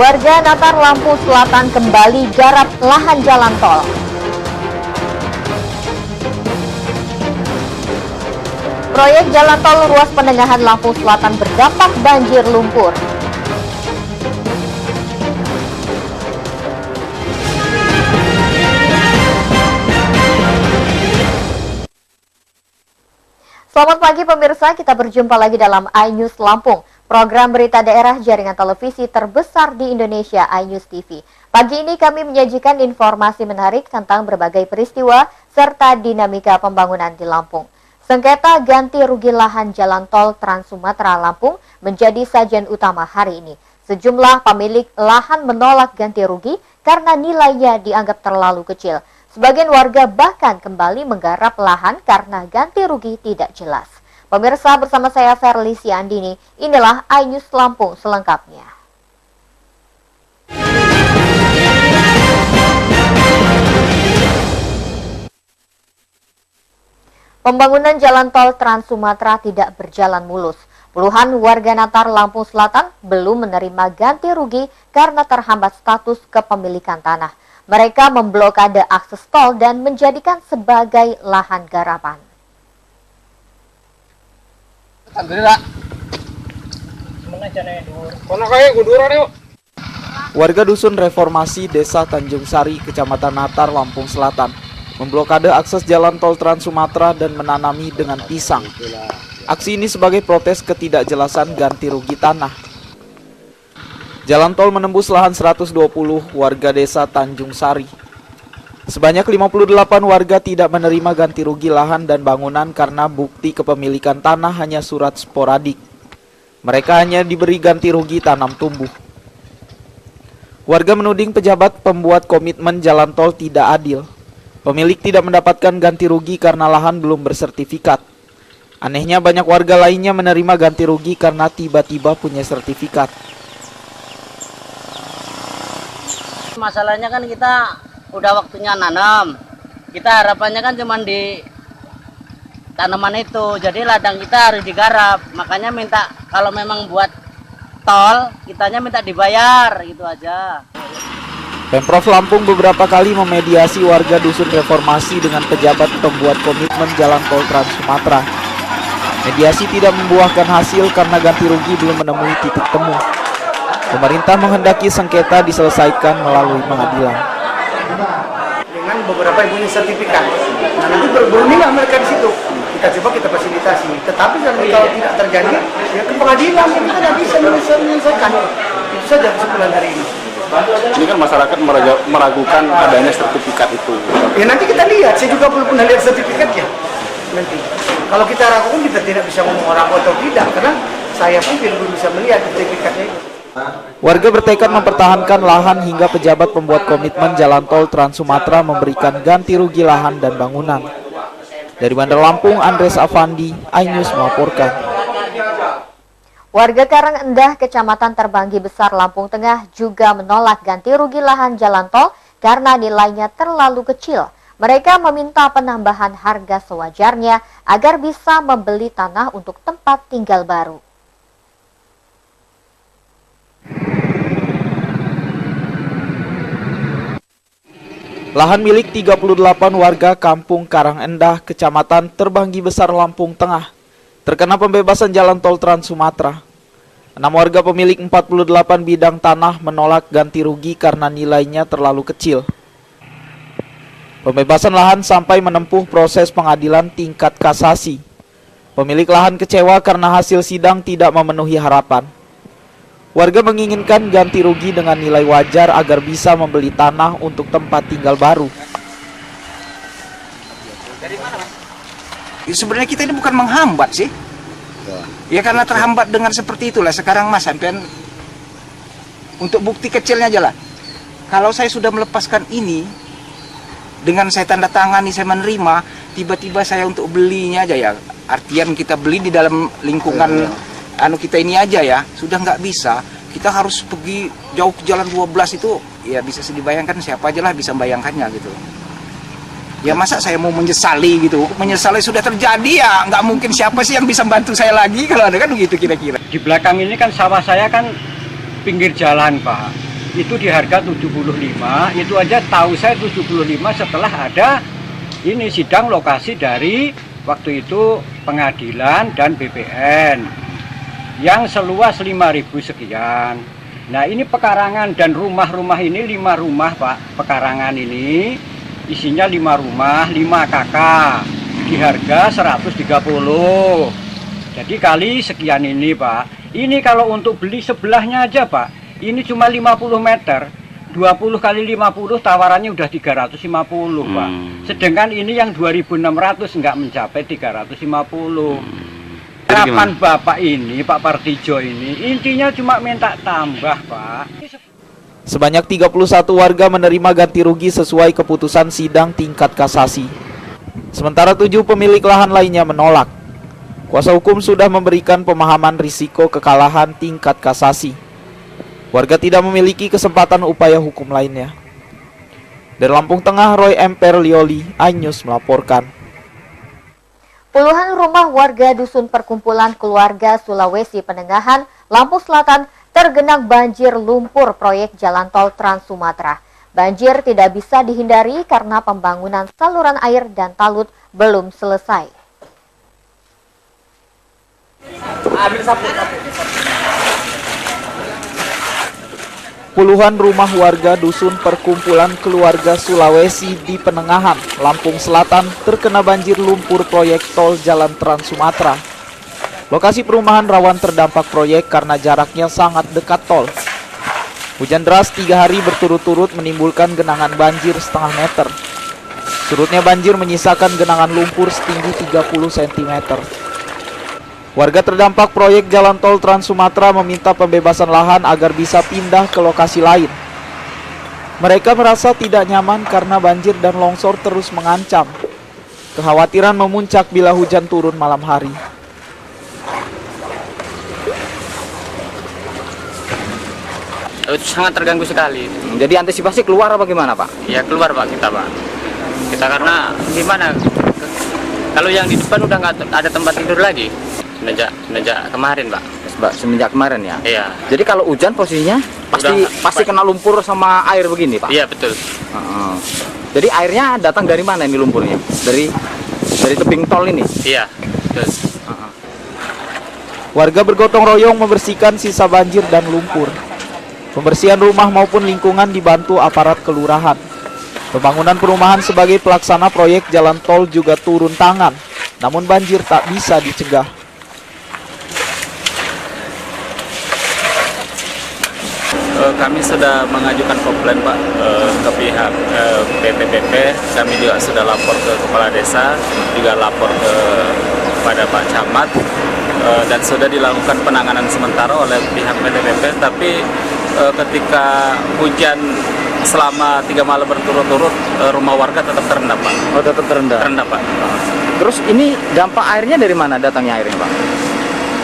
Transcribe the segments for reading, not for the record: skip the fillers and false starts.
Warga Natar Lampung Selatan kembali garap lahan jalan tol. Proyek jalan tol ruas penengahan Lampung Selatan berdampak banjir lumpur. Selamat pagi pemirsa, kita berjumpa lagi dalam iNews Lampung. Program berita daerah jaringan televisi terbesar di Indonesia, iNews TV. Pagi ini kami menyajikan informasi menarik tentang berbagai peristiwa serta dinamika pembangunan di Lampung. Sengketa ganti rugi lahan jalan tol Trans Sumatera Lampung menjadi sajian utama hari ini. Sejumlah pemilik lahan menolak ganti rugi karena nilainya dianggap terlalu kecil. Sebagian warga bahkan kembali menggarap lahan karena ganti rugi tidak jelas. Pemirsa, bersama saya Ferlisi Andini, inilah iNews Lampung selengkapnya. Pembangunan jalan tol Trans Sumatera tidak berjalan mulus. Puluhan warga Natar Lampung Selatan belum menerima ganti rugi karena terhambat status kepemilikan tanah. Mereka memblokade akses tol dan menjadikan sebagai lahan garapan. Warga Dusun Reformasi Desa Tanjung Sari, Kecamatan Natar, Lampung Selatan, memblokade akses jalan tol Trans Sumatera dan menanami dengan pisang. Aksi ini sebagai protes ketidakjelasan ganti rugi tanah. Jalan tol menembus lahan 120 warga Desa Tanjung Sari. Sebanyak 58 warga tidak menerima ganti rugi lahan dan bangunan karena bukti kepemilikan tanah hanya surat sporadik. Mereka hanya diberi ganti rugi tanam tumbuh. Warga menuding pejabat pembuat komitmen jalan tol tidak adil. Pemilik tidak mendapatkan ganti rugi karena lahan belum bersertifikat. Anehnya banyak warga lainnya menerima ganti rugi karena tiba-tiba punya sertifikat. Masalahnya kan kita udah waktunya nanam. Kita harapannya kan cuma di tanaman itu. Jadi ladang kita harus digarap. Makanya minta kalau memang buat tol, kitanya minta dibayar, gitu aja. Pemprov Lampung beberapa kali memediasi warga Dusun Reformasi dengan pejabat pembuat komitmen jalan tol Trans Sumatera. Mediasi tidak membuahkan hasil karena ganti rugi belum menemui titik temu. Pemerintah menghendaki sengketa diselesaikan melalui pengadilan. Dengan beberapa yang punya sertifikat. Nah, nanti berundinglah mereka di situ. Kita fasilitasi. Tetapi kalau tidak terjadi, ya ke pengadilan. Kita tidak bisa menyelesaikan. Itu saja kesimpulan hari ini. Ini kan masyarakat meragukan adanya sertifikat itu. Ya nanti kita lihat. Saya juga belum pernah lihat sertifikatnya. Nanti. Kalau kita ragukan, kita tidak bisa ngomong orang atau tidak. Karena saya pun belum bisa melihat sertifikatnya itu. Warga bertekad mempertahankan lahan hingga pejabat pembuat komitmen jalan tol Trans Sumatera memberikan ganti rugi lahan dan bangunan. Dari Bandar Lampung, Andres Afandi, iNews melaporkan. Warga Karangendah, Kecamatan Terbanggi Besar, Lampung Tengah juga menolak ganti rugi lahan jalan tol karena nilainya terlalu kecil. Mereka meminta penambahan harga sewajarnya agar bisa membeli tanah untuk tempat tinggal baru. Lahan milik 38 warga Kampung Karangendah, Kecamatan Terbanggi Besar, Lampung Tengah, terkena pembebasan jalan tol Trans Sumatera. 6 warga pemilik 48 bidang tanah menolak ganti rugi karena nilainya terlalu kecil. Pembebasan lahan sampai menempuh proses pengadilan tingkat kasasi. Pemilik lahan kecewa karena hasil sidang tidak memenuhi harapan. Warga menginginkan ganti rugi dengan nilai wajar agar bisa membeli tanah untuk tempat tinggal baru. Sebenarnya kita ini bukan menghambat sih. Ya karena terhambat dengan seperti itulah sekarang Mas sampean untuk bukti kecilnya aja lah. Kalau saya sudah melepaskan ini dengan saya tanda tangani, saya menerima, tiba-tiba saya untuk belinya aja ya. Artian kita beli di dalam lingkungan kita ini aja ya, sudah nggak bisa. Kita harus pergi jauh ke jalan 12 itu, ya bisa dibayangkan siapa aja lah bisa membayangkannya gitu. Ya masa saya mau menyesali gitu, menyesali sudah terjadi ya, nggak mungkin siapa sih yang bisa bantu saya lagi kalau ada kan begitu kira-kira. Di belakang ini kan sawah saya kan pinggir jalan Pak. itu di harga 75, itu aja tahu saya 75 setelah ada ini sidang lokasi dari waktu itu pengadilan dan BPN yang seluas 5.000 sekian. Nah ini pekarangan dan rumah-rumah ini 5 rumah Pak, pekarangan ini isinya 5 rumah, 5 kakak di harga 130. Jadi kali sekian ini Pak. Ini kalau untuk beli sebelahnya aja Pak, ini cuma 50 meter, 20 kali 50 tawarannya udah 350 Pak. Sedangkan ini yang 2.600 nggak mencapai 350. Harapan Bapak ini, Pak Partijo ini, intinya cuma minta tambah Pak. Sebanyak 31 warga menerima ganti rugi sesuai keputusan sidang tingkat kasasi. Sementara 7 pemilik lahan lainnya menolak. Kuasa hukum sudah memberikan pemahaman risiko kekalahan tingkat kasasi. Warga tidak memiliki kesempatan upaya hukum lainnya. Dari Lampung Tengah, Roy Emper Lioli, iNews melaporkan. Puluhan rumah warga Dusun Perkumpulan Keluarga Sulawesi Penengahan, Lampung Selatan tergenang banjir lumpur proyek jalan tol Trans Sumatera. Banjir tidak bisa dihindari karena pembangunan saluran air dan talut belum selesai. Puluhan rumah warga Dusun Perkumpulan Keluarga Sulawesi di Penengahan, Lampung Selatan terkena banjir lumpur proyek tol Jalan Trans Sumatera. Lokasi perumahan rawan terdampak proyek karena jaraknya sangat dekat tol. Hujan deras 3 hari berturut-turut menimbulkan genangan banjir setengah meter. Surutnya banjir menyisakan genangan lumpur setinggi 30 cm. Warga terdampak proyek jalan tol Trans Sumatera meminta pembebasan lahan agar bisa pindah ke lokasi lain. Mereka merasa tidak nyaman karena banjir dan longsor terus mengancam. Kekhawatiran memuncak bila hujan turun malam hari. Itu sangat terganggu sekali. Jadi antisipasi keluar apa gimana Pak? Ya keluar Pak kita Pak. Kita karena gimana? Kalau yang di depan udah nggak ada tempat tidur lagi. Semenjak kemarin Pak. Semenjak kemarin ya? Iya. Jadi kalau hujan posisinya pasti kena lumpur sama air begini Pak? Iya betul. Jadi airnya datang dari mana ini lumpurnya? Dari tebing tol ini? Iya betul. Warga bergotong royong membersihkan sisa banjir dan lumpur. Pembersihan rumah maupun lingkungan dibantu aparat kelurahan. Pembangunan perumahan sebagai pelaksana proyek jalan tol juga turun tangan, namun banjir tak bisa dicegah. Kami sudah mengajukan komplain Pak ke pihak BPPP. Kami juga sudah lapor ke kepala desa, juga lapor kepada Pak Camat, dan sudah dilakukan penanganan sementara oleh pihak BPPP. Tapi ketika hujan selama 3 malam berturut-turut, rumah warga tetap terendam Pak. Oh tetap terendam? Terendam Pak. Terus ini dampak airnya dari mana datangnya airnya Pak?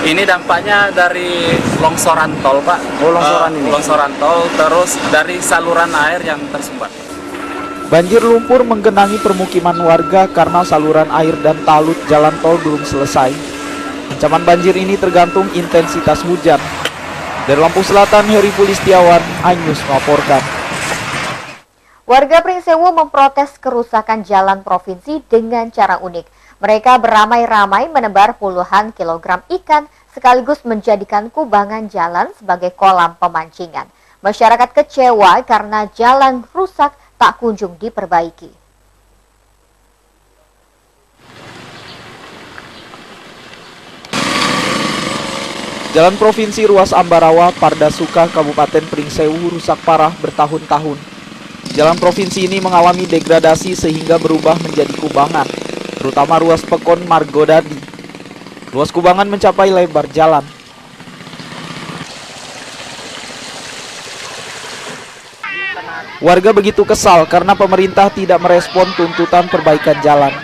Ini dampaknya dari longsoran tol Pak. Oh longsoran ini? Longsoran tol, terus dari saluran air yang tersumbat. Banjir lumpur menggenangi permukiman warga karena saluran air dan talut jalan tol belum selesai. Ancaman banjir ini tergantung intensitas hujan. Dari Lampung Selatan, Heri Pulistiawan, iNews melaporkan. Warga Pringsewu memprotes kerusakan jalan provinsi dengan cara unik. Mereka beramai-ramai menebar puluhan kilogram ikan sekaligus menjadikan kubangan jalan sebagai kolam pemancingan. Masyarakat kecewa karena jalan rusak tak kunjung diperbaiki. Jalan Provinsi Ruas Ambarawa, Pardasuka, Kabupaten Pringsewu rusak parah bertahun-tahun. Jalan provinsi ini mengalami degradasi sehingga berubah menjadi kubangan, terutama ruas Pekon Margodadi. Luas kubangan mencapai lebar jalan. Warga begitu kesal karena pemerintah tidak merespon tuntutan perbaikan jalan.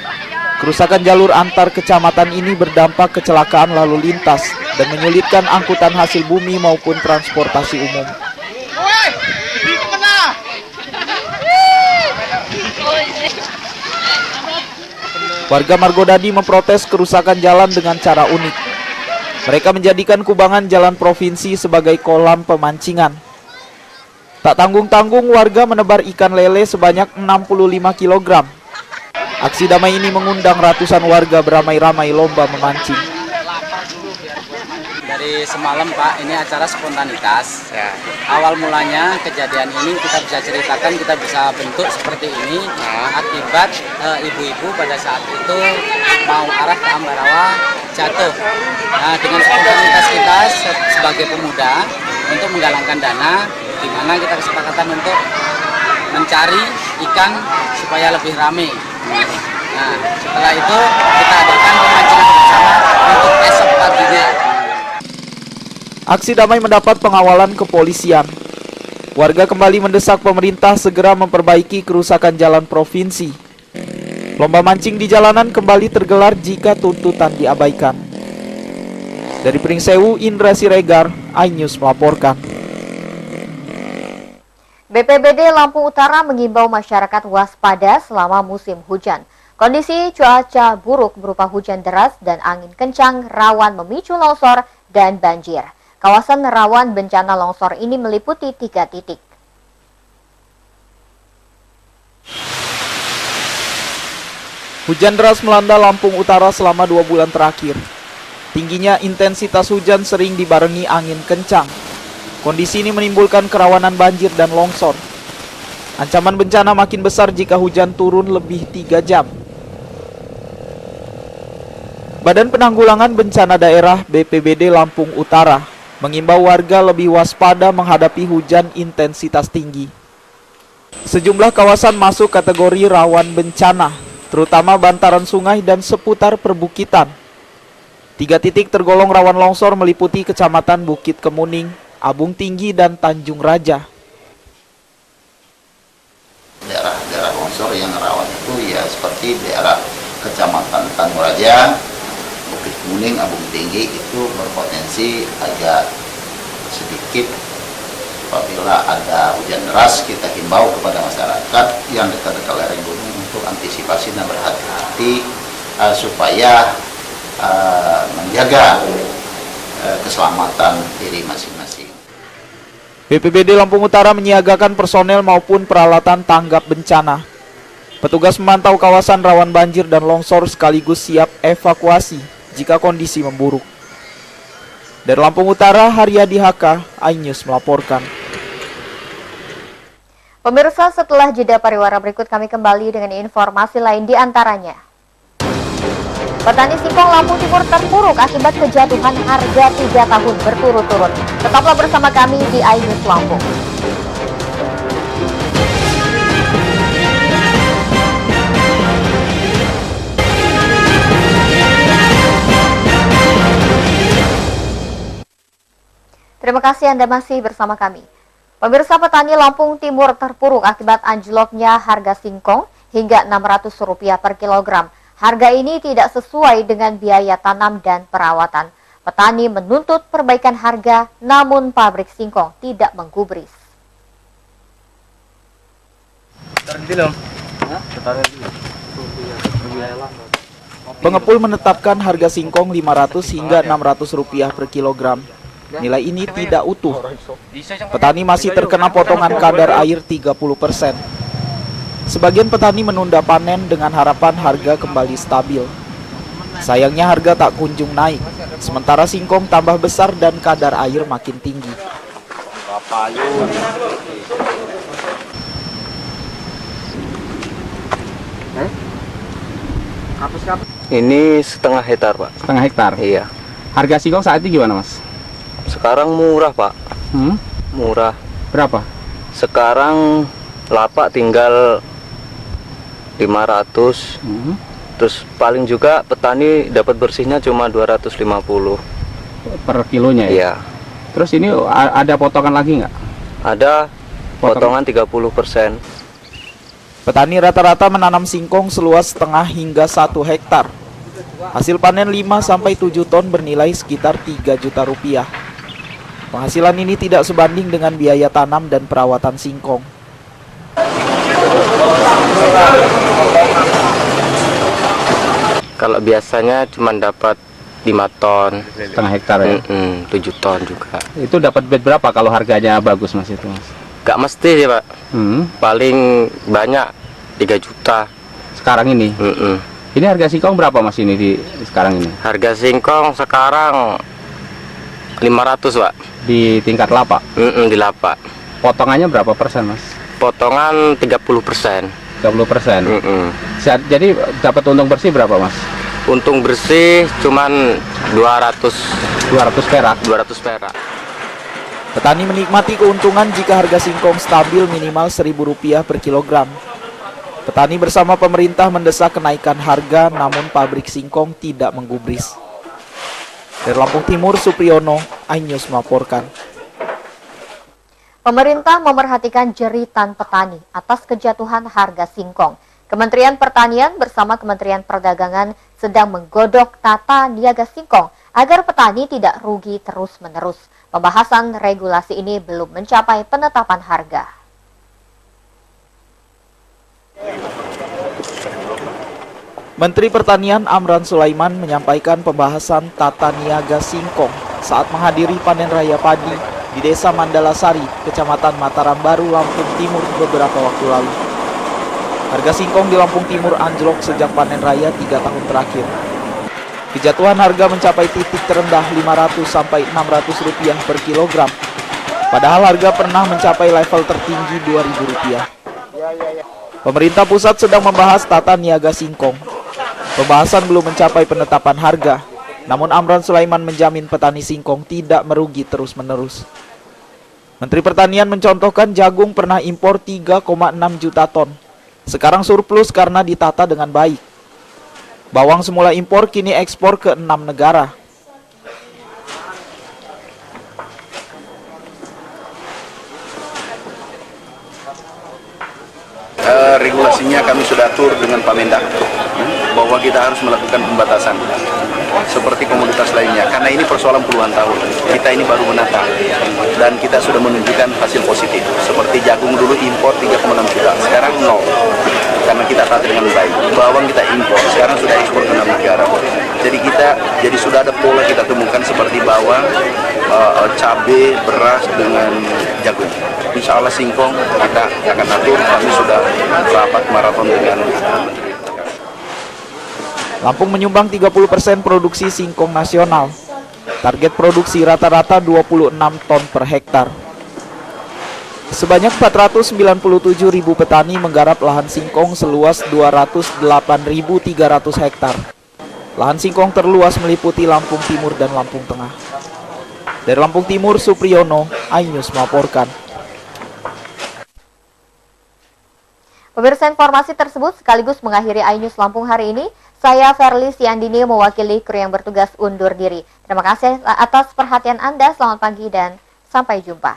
Kerusakan jalur antar kecamatan ini berdampak kecelakaan lalu lintas dan menyulitkan angkutan hasil bumi maupun transportasi umum. Warga Margodadi memprotes kerusakan jalan dengan cara unik. Mereka menjadikan kubangan jalan provinsi sebagai kolam pemancingan. Tak tanggung-tanggung warga menebar ikan lele sebanyak 65 kg. Aksi damai ini mengundang ratusan warga beramai-ramai lomba memancing. Dari semalam Pak, ini acara spontanitas. Ya. Awal mulanya kejadian ini kita bisa ceritakan, kita bisa bentuk seperti ini akibat ibu-ibu pada saat itu mau arah ke Ambarawa jatuh. Nah, dengan spontanitas kita sebagai pemuda untuk menggalangkan dana, di mana kita kesepakatan untuk mencari ikan supaya lebih ramai. Nah, setelah itu kita adakan pemancingan bersama untuk esok paginya. Aksi damai mendapat pengawalan kepolisian. Warga kembali mendesak pemerintah segera memperbaiki kerusakan jalan provinsi. Lomba mancing di jalanan kembali tergelar jika tuntutan diabaikan. Dari Pringsewu, Indra Siregar, iNews melaporkan. BPBD Lampung Utara mengimbau masyarakat waspada selama musim hujan. Kondisi cuaca buruk berupa hujan deras dan angin kencang rawan memicu longsor dan banjir. Kawasan rawan bencana longsor ini meliputi 3 titik. Hujan deras melanda Lampung Utara selama 2 bulan terakhir. Tingginya intensitas hujan sering dibarengi angin kencang. Kondisi ini menimbulkan kerawanan banjir dan longsor. Ancaman bencana makin besar jika hujan turun lebih 3 jam. Badan Penanggulangan Bencana Daerah BPBD Lampung Utara mengimbau warga lebih waspada menghadapi hujan intensitas tinggi. Sejumlah kawasan masuk kategori rawan bencana, terutama bantaran sungai dan seputar perbukitan. 3 titik tergolong rawan longsor meliputi Kecamatan Bukit Kemuning, Abung Tinggi, dan Tanjung Raja. Daerah-daerah longsor yang rawan itu ya seperti daerah Kecamatan Tanjung Raja, Bukit Kemuning, Abung Tinggi itu berpotensi agak sedikit apabila ada hujan deras. Kita himbau kepada masyarakat yang dekat-dekat lereng gunung untuk antisipasi dan berhati-hati supaya menjaga keselamatan diri masing-masing. BPBD Lampung Utara menyiagakan personel maupun peralatan tanggap bencana. Petugas memantau kawasan rawan banjir dan longsor sekaligus siap evakuasi jika kondisi memburuk. Dari Lampung Utara, Haryadi Haka, iNews melaporkan. Pemirsa, setelah jeda pariwara berikut kami kembali dengan informasi lain di antaranya. Petani singkong Lampung Timur terpuruk akibat kejatuhan harga 3 tahun berturut-turut. Tetaplah bersama kami di iNews Lampung. Terima kasih Anda masih bersama kami. Pemirsa, petani Lampung Timur terpuruk akibat anjloknya harga singkong hingga Rp600 per kilogram. Harga ini tidak sesuai dengan biaya tanam dan perawatan. Petani menuntut perbaikan harga, namun pabrik singkong tidak menggubris. Pengepul menetapkan harga singkong Rp500 hingga Rp600 per kilogram. Nilai ini tidak utuh. Petani masih terkena potongan kadar air 30%. Sebagian petani menunda panen dengan harapan harga kembali stabil. Sayangnya harga tak kunjung naik, sementara singkong tambah besar dan kadar air makin tinggi. Ini setengah hektar, Pak. Setengah hektar? Iya. Harga singkong saat ini gimana, Mas? Sekarang murah, Pak. Murah. Berapa? Sekarang lapak tinggal 500. Terus paling juga petani dapat bersihnya cuma 250 per kilonya ya? Iya. Terus ini ada potongan lagi nggak? Ada potongan 30%. Petani rata-rata menanam singkong seluas setengah hingga 1 hektar. Hasil panen 5-7 ton bernilai sekitar Rp3 juta. Penghasilan ini tidak sebanding dengan biaya tanam dan perawatan singkong. Kalau biasanya cuma dapat 5 ton. Setengah hektar ya? 7 ton juga. Itu dapat berapa kalau harganya bagus, Mas, itu, Mas? Gak mesti sih Pak. Paling banyak 3 juta. Sekarang ini? Ini harga singkong berapa Mas ini di sekarang ini? Harga singkong sekarang 500 Pak. Di tingkat lapak? Di lapak. Potongannya berapa persen Mas? Potongan 30%. 30%? Jadi dapat untung bersih berapa Mas? Untung bersih cuman 200 perak. 200 perak. Petani menikmati keuntungan jika harga singkong stabil minimal Rp1.000 per kilogram. Petani bersama pemerintah mendesak kenaikan harga, namun pabrik singkong tidak menggubris. Dari Lampung Timur, Supriyono, iNews melaporkan. Pemerintah memerhatikan jeritan petani atas kejatuhan harga singkong. Kementerian Pertanian bersama Kementerian Perdagangan sedang menggodok tata niaga singkong agar petani tidak rugi terus-menerus. Pembahasan regulasi ini belum mencapai penetapan harga. Menteri Pertanian Amran Sulaiman menyampaikan pembahasan tata niaga singkong saat menghadiri panen raya padi di Desa Mandalasari, Kecamatan Mataram Baru, Lampung Timur beberapa waktu lalu. Harga singkong di Lampung Timur anjlok sejak panen raya 3 tahun terakhir. Kejatuhan harga mencapai titik terendah Rp500 sampai Rp600 per kilogram. Padahal harga pernah mencapai level tertinggi Rp2.000. Pemerintah pusat sedang membahas tata niaga singkong. Pembahasan belum mencapai penetapan harga. Namun Amran Sulaiman menjamin petani singkong tidak merugi terus-menerus. Menteri Pertanian mencontohkan jagung pernah impor 3,6 juta ton. Sekarang surplus karena ditata dengan baik. Bawang semula impor kini ekspor ke 6 negara. Regulasinya kami sudah atur dengan Pak Mendak bahwa kita harus melakukan pembatasan seperti komoditas lainnya, karena ini persoalan puluhan tahun. Kita ini baru menata dan kita sudah menunjukkan hasil positif. Seperti jagung dulu impor 3,6 juta, sekarang 0 karena kita tata dengan baik. Bawang kita impor, sekarang sudah ekspor ke 6 negara. Jadi sudah ada pola kita temukan seperti bawang, cabai, beras dengan jagung. Insya Allah singkong kita akan atur. Kami sudah rapat maraton dengan Lampung menyumbang 30% produksi singkong nasional. Target produksi rata-rata 26 ton per hektar. Sebanyak 497.000 petani menggarap lahan singkong seluas 208.300 hektar. Lahan singkong terluas meliputi Lampung Timur dan Lampung Tengah. Dari Lampung Timur, Supriyono, iNews melaporkan. Pemirsa, informasi tersebut sekaligus mengakhiri iNews Lampung hari ini. Saya Verly Siandini mewakili kru yang bertugas undur diri. Terima kasih atas perhatian Anda. Selamat pagi dan sampai jumpa.